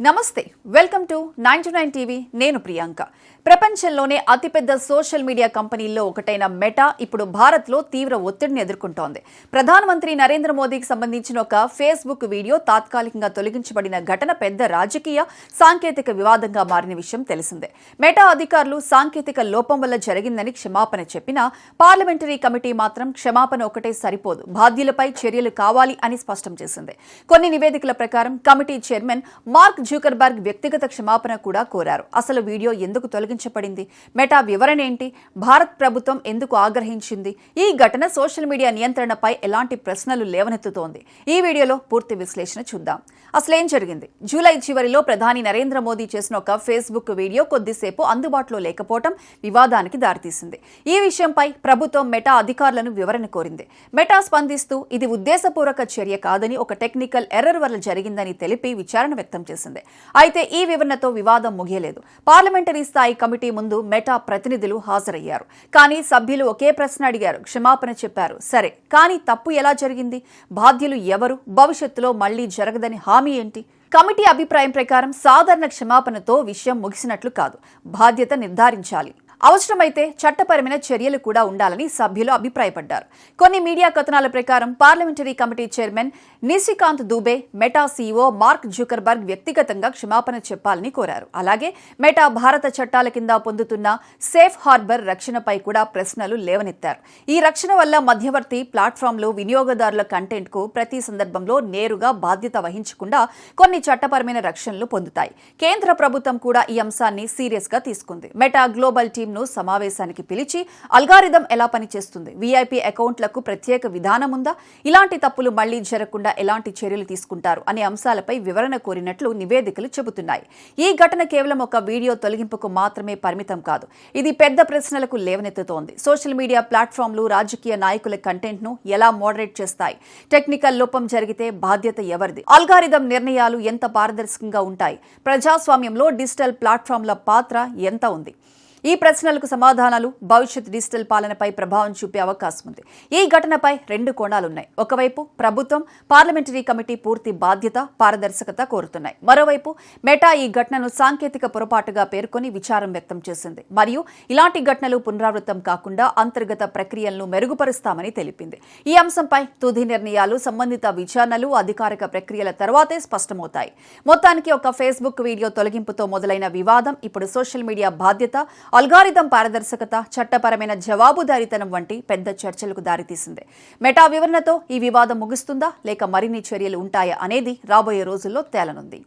నమస్తే welcome to 99 TV నేను ప్రియాంక ప్రపంచంలోనే అతిపెద్ద సోషల్ మీడియా కంపెనీల్లో ఒకటైన మెటా ఇప్పుడు భారత్లో తీవ్ర ఒత్తిడిని ఎదుర్కొంటోంది. ప్రధానమంత్రి నరేంద్ర మోదీకి సంబంధించిన ఒక ఫేస్బుక్ వీడియో తాత్కాలికంగా తొలగించబడిన ఘటన పెద్ద రాజకీయ సాంకేతిక వివాదంగా మారిన విషయం తెలిసిందే. మెటా అధికారులు సాంకేతిక లోపం వల్ల జరిగిందని క్షమాపణ చెప్పినా పార్లమెంటరీ కమిటీ మాత్రం క్షమాపణ ఒకటే సరిపోదు, బాధ్యులపై చర్యలు కావాలి అని స్పష్టం చేసింది. కొన్ని నివేదికల ప్రకారం కమిటీ చైర్మన్ మార్క్ జుకర్బర్గ్ వ్యక్తిగత క్షమాపణ కూడా కోరారు. అసలు వీడియో ఎందుకు తొలగించబడింది, మెటా వివరణ ఏంటి, భారత్ ప్రభుత్వం ఎందుకు ఆగ్రహించింది, ఈ ఘటన సోషల్ మీడియా నియంత్రణపై ఎలాంటి ప్రశ్నలు లేవనెత్తుతోంది, ఈ వీడియోలో పూర్తి విశ్లేషణ చూద్దాం. అసలేం జరిగింది? జూలై చివరిలో ప్రధాని నరేంద్ర మోదీ చేసిన ఒక ఫేస్బుక్ వీడియో కొద్దిసేపు అందుబాటులో లేకపోవడం వివాదానికి దారితీసింది. ఈ విషయంపై ప్రభుత్వం మెటా అధికారులను వివరణ కోరింది. మెటా స్పందిస్తూ ఇది ఉద్దేశపూర్వక చర్య కాదని, ఒక టెక్నికల్ ఎర్రర్ వల్ల జరిగిందని తెలిపి విచారణ వ్యక్తం చేసింది. అయితే ఈ వివరణతో వివాదం ముగియలేదు. పార్లమెంటరీ స్థాయి కమిటీ ముందు మెటా ప్రతినిధులు హాజరయ్యారు. కానీ సభ్యులు ఒకే ప్రశ్న అడిగారు, క్షమాపణ చెప్పారు. సరే, కానీ తప్పు ఎలా జరిగింది, బాధ్యులు ఎవరు, భవిష్యత్తులో మళ్లీ జరగదని హామీ ఏంటి? కమిటీ అభిప్రాయం ప్రకారం సాధారణ క్షమాపణతో విషయం ముగిసినట్లు కాదు, బాధ్యత నిర్ధారించాలి, అవసరమైతే చట్టపరమైన చర్యలు కూడా ఉండాలని సభ్యులు అభిప్రాయపడ్డారు. కొన్ని మీడియా కథనాల ప్రకారం parliamentary committee chairman Nishikant Dubey Meta CEO Mark Zuckerberg వ్యక్తిగతంగా క్షమాపణ చెప్పాలని కోరారు. అలాగే మెటా భారత చట్టాల కింద పొందుతున్న సేఫ్ హార్బర్ రక్షణపై కూడా ప్రశ్నలు లేవనెత్తారు. ఈ రక్షణ వల్ల మధ్యవర్తి ప్లాట్ఫామ్లు వినియోగదారుల కంటెంట్కు ప్రతి సందర్భంలో నేరుగా బాధ్యత వహించకుండా కొన్ని చట్టపరమైన రక్షణలు పొందుతాయి. కేంద్ర ప్రభుత్వం కూడా ఈ అంశాన్ని సీరియస్గా తీసుకుంది. మెటా గ్లోబల్ టీమ్ సమావేశానికి పిలిచి అల్గారిథం ఎలా పనిచేస్తుంది, వీఐపీ అకౌంట్లకు ప్రత్యేక విధానం ఉందా, ఇలాంటి తప్పులు మళ్లీ జరగకుండా ఎలాంటి చర్యలు తీసుకుంటారు అనే అంశాలపై వివరణ కోరినట్లు నివేదికలు చెబుతున్నాయి. ఈ ఘటన కేవలం ఒక వీడియో తొలగింపుకు మాత్రమే పరిమితం కాదు, ఇది పెద్ద ప్రశ్నలకు లేవనెత్తుతోంది. సోషల్ మీడియా ప్లాట్ఫామ్లు రాజకీయ నాయకుల కంటెంట్ ను ఎలా మోడరేట్ చేస్తాయి, టెక్నికల్ లోపం జరిగితే బాధ్యత ఎవరిది, అల్గారిథం నిర్ణయాలు ఎంత పారదర్శకంగా ఉంటాయి, ప్రజాస్వామ్యంలో డిజిటల్ ప్లాట్ఫామ్ల పాత్ర ఎంత ఉంది? ఈ ప్రశ్నలకు సమాధానాలు భవిష్యత్ డిజిటల్ పాలనపై ప్రభావం చూపే అవకాశం ఉంది. ఈ ఘటనపై రెండు కోణాలున్నాయి. ఒకవైపు ప్రభుత్వం, పార్లమెంటరీ కమిటీ పూర్తి బాధ్యత, పారదర్శకత కోరుతున్నాయి. మరోవైపు మెటా ఈ ఘటనను సాంకేతిక పొరపాటుగా పేర్కొని విచారం వ్యక్తం చేసింది మరియు ఇలాంటి ఘటనలు పునరావృతం కాకుండా అంతర్గత ప్రక్రియలను మెరుగుపరుస్తామని తెలిపింది. ఈ అంశంపై తుది నిర్ణయాలు సంబంధిత విచారణలు, అధికారిక ప్రక్రియల తర్వాతే స్పష్టమవుతాయి. మొత్తానికి ఒక ఫేస్బుక్ వీడియో తొలగింపుతో మొదలైన వివాదం ఇప్పుడు సోషల్ మీడియా బాధ్యత, అల్గారిథం పారదర్శకత, చట్టపరమైన జవాబుదారీతనం వంటి పెద్ద చర్చలకు దారితీసింది. మెటా వివరణతో ఈ వివాదం ముగుస్తుందా లేక మరిన్ని చర్యలు ఉంటాయా అనేది రాబోయే రోజుల్లో తేలనుంది.